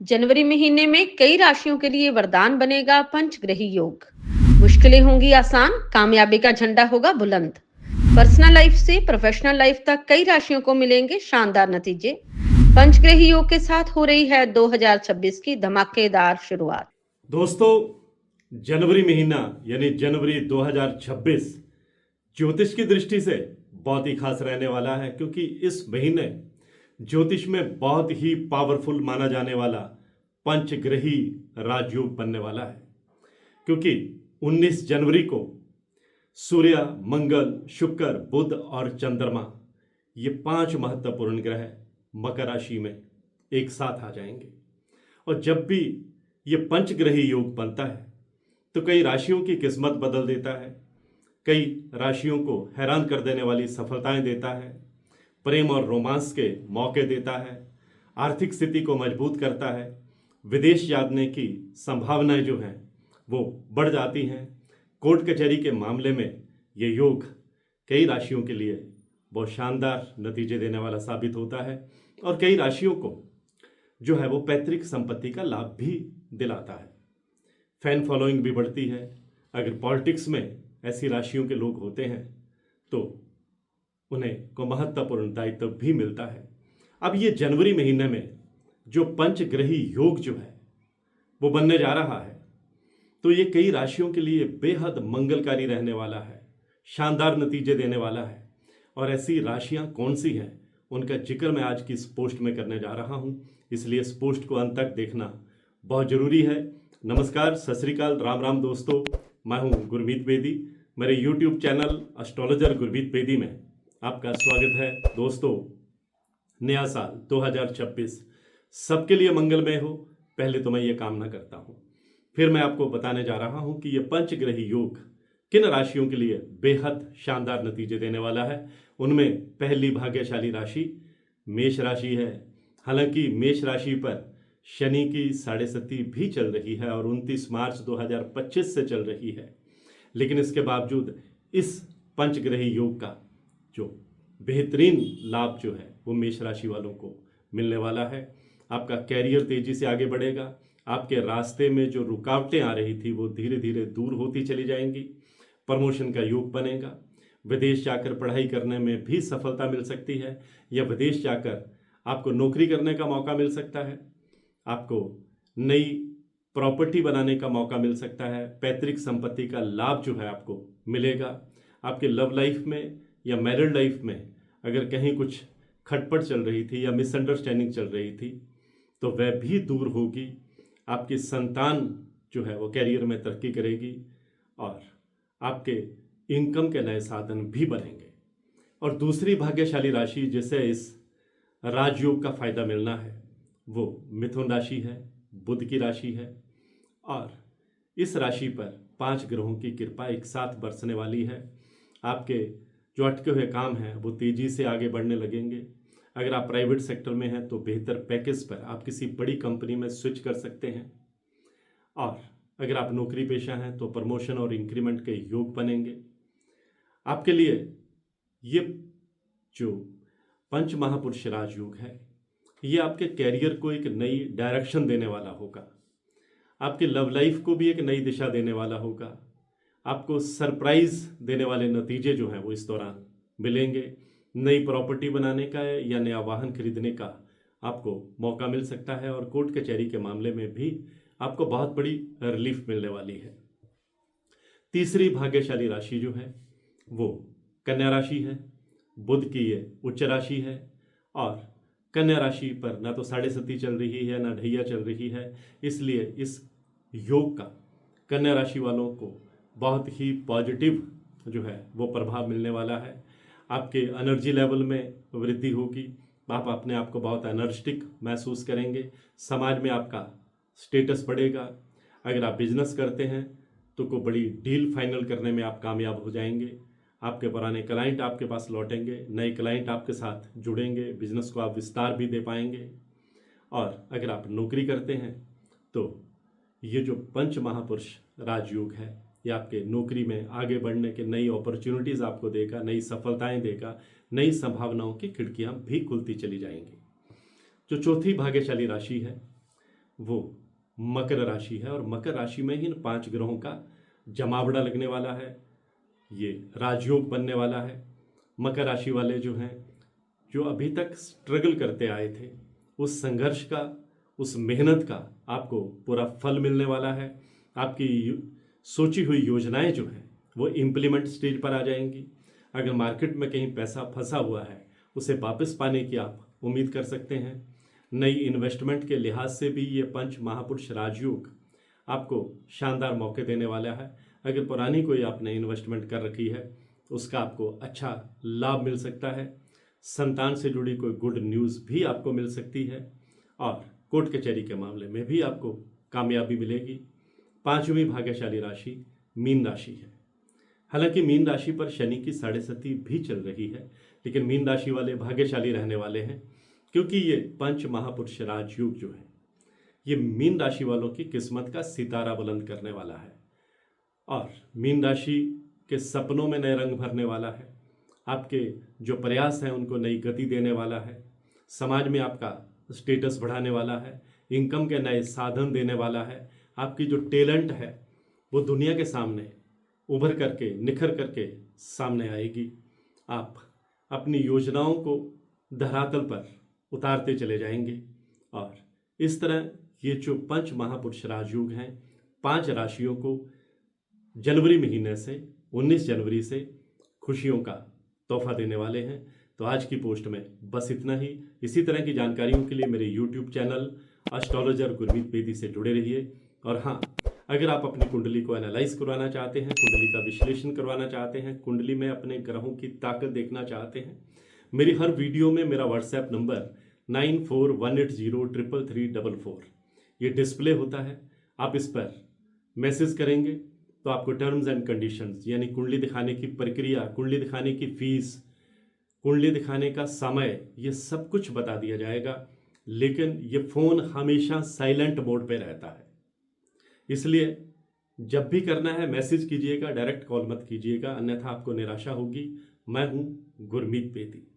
जनवरी महीने में कई राशियों के लिए वरदान बनेगा पंचग्रही योग। मुश्किलें होंगी आसान, कामयाबी का झंडा होगा बुलंद। पर्सनल लाइफ से प्रोफेशनल लाइफ तक कई राशियों को मिलेंगे शानदार नतीजे। पंचग्रही योग के साथ हो रही है 2026 की धमाकेदार शुरुआत। दोस्तों, जनवरी महीना यानी जनवरी 2026 ज्योतिष की दृष्टि से बहुत ही खास रहने वाला है, क्योंकि इस महीने ज्योतिष में बहुत ही पावरफुल माना जाने वाला पंचग्रही राजयोग बनने वाला है। क्योंकि 19 जनवरी को सूर्य, मंगल, शुक्र, बुध और चंद्रमा, ये 5 महत्वपूर्ण ग्रह मकर राशि में एक साथ आ जाएंगे। और जब भी ये पंचग्रही योग बनता है तो कई राशियों की किस्मत बदल देता है, कई राशियों को हैरान कर देने वाली सफलताएं देता है, प्रेम और रोमांस के मौके देता है, आर्थिक स्थिति को मजबूत करता है, विदेश जाने की संभावनाएं जो हैं वो बढ़ जाती हैं। कोर्ट कचहरी के मामले में ये योग कई राशियों के लिए बहुत शानदार नतीजे देने वाला साबित होता है और कई राशियों को जो है वो पैतृक संपत्ति का लाभ भी दिलाता है। फैन फॉलोइंग भी बढ़ती है। अगर पॉलिटिक्स में ऐसी राशियों के लोग होते हैं तो उन्हें को महत्वपूर्ण दायित्व भी मिलता है। अब ये जनवरी महीने में जो पंचग्रही योग जो है वो बनने जा रहा है, तो ये कई राशियों के लिए बेहद मंगलकारी रहने वाला है, शानदार नतीजे देने वाला है। और ऐसी राशियां कौन सी हैं उनका जिक्र मैं आज की इस पोस्ट में करने जा रहा हूं, इसलिए इस पोस्ट को अंत तक देखना बहुत जरूरी है। नमस्कार, सत श्री अकाल, राम राम दोस्तों, मैं हूं गुरमीत बेदी। मेरे YouTube channel astrologer Gurmeet Bedi में आपका स्वागत है। दोस्तों, नया साल 2026 सबके लिए मंगलमय हो, पहले तो मैं ये कामना करता हूं। फिर मैं आपको बताने जा रहा हूं कि ये पंचग्रही योग किन राशियों के लिए बेहद शानदार नतीजे देने वाला है। उनमें पहली भाग्यशाली राशि मेष राशि है। हालांकि मेष राशि पर शनि की 7.5 भी चल रही है और 29 मार्च 2025 से चल रही है, लेकिन इसके बावजूद इस पंचग्रही योग का जो बेहतरीन लाभ जो है वो मेष राशि वालों को मिलने वाला है। आपका कैरियर तेजी से आगे बढ़ेगा। आपके रास्ते में जो रुकावटें आ रही थी वो धीरे धीरे दूर होती चली जाएंगी। प्रमोशन का योग बनेगा। विदेश जाकर पढ़ाई करने में भी सफलता मिल सकती है, या विदेश जाकर आपको नौकरी करने का मौका मिल सकता है। आपको नई प्रॉपर्टी बनाने का मौका मिल सकता है। पैतृक संपत्ति का लाभ जो है आपको मिलेगा। आपके लव लाइफ में या मैरिड लाइफ में अगर कहीं कुछ खटपट चल रही थी या मिसअंडरस्टैंडिंग चल रही थी तो वह भी दूर होगी। आपकी संतान जो है वो कैरियर में तरक्की करेगी और आपके इनकम के नए साधन भी बनेंगे। और दूसरी भाग्यशाली राशि जिसे इस राजयोग का फायदा मिलना है वो मिथुन राशि है, बुध की राशि है। और इस राशि पर 5 ग्रहों की कृपा एक साथ बरसने वाली है। आपके जो अटके हुए काम हैं वो तेजी से आगे बढ़ने लगेंगे। अगर आप प्राइवेट सेक्टर में हैं तो बेहतर पैकेज पर आप किसी बड़ी कंपनी में स्विच कर सकते हैं। और अगर आप नौकरी पेशा हैं तो प्रमोशन और इंक्रीमेंट के योग बनेंगे। आपके लिए ये जो पंच महापुरुष राजयोग है ये आपके कैरियर को एक नई डायरेक्शन देने वाला होगा। आपके लव लाइफ को भी एक नई दिशा देने वाला होगा। आपको सरप्राइज देने वाले नतीजे जो हैं वो इस दौरान मिलेंगे। नई प्रॉपर्टी बनाने का या नया वाहन खरीदने का आपको मौका मिल सकता है और कोर्ट कचहरी के मामले में भी आपको बहुत बड़ी रिलीफ मिलने वाली है। तीसरी भाग्यशाली राशि जो है वो कन्या राशि है। बुध की ये उच्च राशि है और कन्या राशि पर ना तो 7.5 चल रही है ना ढैया चल रही है, इसलिए इस योग का कन्या राशि वालों को बहुत ही पॉजिटिव जो है वो प्रभाव मिलने वाला है। आपके एनर्जी लेवल में वृद्धि होगी। आप अपने आप को बहुत एनर्जेटिक महसूस करेंगे। समाज में आपका स्टेटस बढ़ेगा। अगर आप बिजनेस करते हैं तो कोई बड़ी डील फाइनल करने में आप कामयाब हो जाएंगे। आपके पुराने क्लाइंट आपके पास लौटेंगे, नए क्लाइंट आपके साथ जुड़ेंगे, बिजनेस को आप विस्तार भी दे पाएंगे। और अगर आप नौकरी करते हैं तो ये जो पंच महापुरुष राजयोग है ये आपके नौकरी में आगे बढ़ने के नई अपॉर्चुनिटीज़ आपको देगा, नई सफलताएं देगा, नई संभावनाओं की खिड़कियां भी खुलती चली जाएंगी। जो चौथी भाग्यशाली राशि है वो मकर राशि है और मकर राशि में ही इन 5 ग्रहों का जमावड़ा लगने वाला है। ये राजयोग बनने वाला है। मकर राशि वाले जो हैं, जो अभी तक स्ट्रगल करते आए थे, उस संघर्ष का, उस मेहनत का आपको पूरा फल मिलने वाला है। आपकी सोची हुई योजनाएं जो हैं वो इम्प्लीमेंट स्टेज पर आ जाएंगी। अगर मार्केट में कहीं पैसा फंसा हुआ है उसे वापस पाने की आप उम्मीद कर सकते हैं। नई इन्वेस्टमेंट के लिहाज से भी ये पंच महापुरुष राजयोग आपको शानदार मौके देने वाला है। अगर पुरानी कोई आपने इन्वेस्टमेंट कर रखी है उसका आपको अच्छा लाभ मिल सकता है। संतान से जुड़ी कोई गुड न्यूज़ भी आपको मिल सकती है और कोर्ट कचहरी के मामले में भी आपको कामयाबी मिलेगी। 5वीं भाग्यशाली राशि मीन राशि है। हालांकि मीन राशि पर शनि की 7.5 भी चल रही है, लेकिन मीन राशि वाले भाग्यशाली रहने वाले हैं क्योंकि ये पंच महापुरुष राजयोग जो है ये मीन राशि वालों की किस्मत का सितारा बुलंद करने वाला है और मीन राशि के सपनों में नए रंग भरने वाला है। आपके जो प्रयास हैं उनको नई गति देने वाला है। समाज में आपका स्टेटस बढ़ाने वाला है। इनकम के नए साधन देने वाला है। आपकी जो टैलेंट है वो दुनिया के सामने उभर करके, निखर करके सामने आएगी। आप अपनी योजनाओं को धरातल पर उतारते चले जाएंगे और इस तरह ये जो पंच महापुरुष राजयोग हैं 5 राशियों को जनवरी महीने से 19 जनवरी से खुशियों का तोहफा देने वाले हैं। तो आज की पोस्ट में बस इतना ही। इसी तरह की जानकारियों के लिए मेरे YouTube channel astrologer Gurmeet Bedi से जुड़े रहिए। और हाँ, अगर आप अपनी कुंडली को एनालाइज करवाना चाहते हैं, कुंडली का विश्लेषण करवाना चाहते हैं, कुंडली में अपने ग्रहों की ताकत देखना चाहते हैं, मेरी हर वीडियो में मेरा व्हाट्सएप नंबर 9418033344 ये डिस्प्ले होता है। आप इस पर मैसेज करेंगे तो आपको टर्म्स एंड कंडीशंस यानी कुंडली दिखाने की प्रक्रिया, कुंडली दिखाने की फीस, कुंडली दिखाने का समय, ये सब कुछ बता दिया जाएगा। लेकिन ये फ़ोन हमेशा साइलेंट मोड पे रहता है, इसलिए जब भी करना है मैसेज कीजिएगा, डायरेक्ट कॉल मत कीजिएगा, अन्यथा आपको निराशा होगी। मैं हूँ गुरमीत बेदी।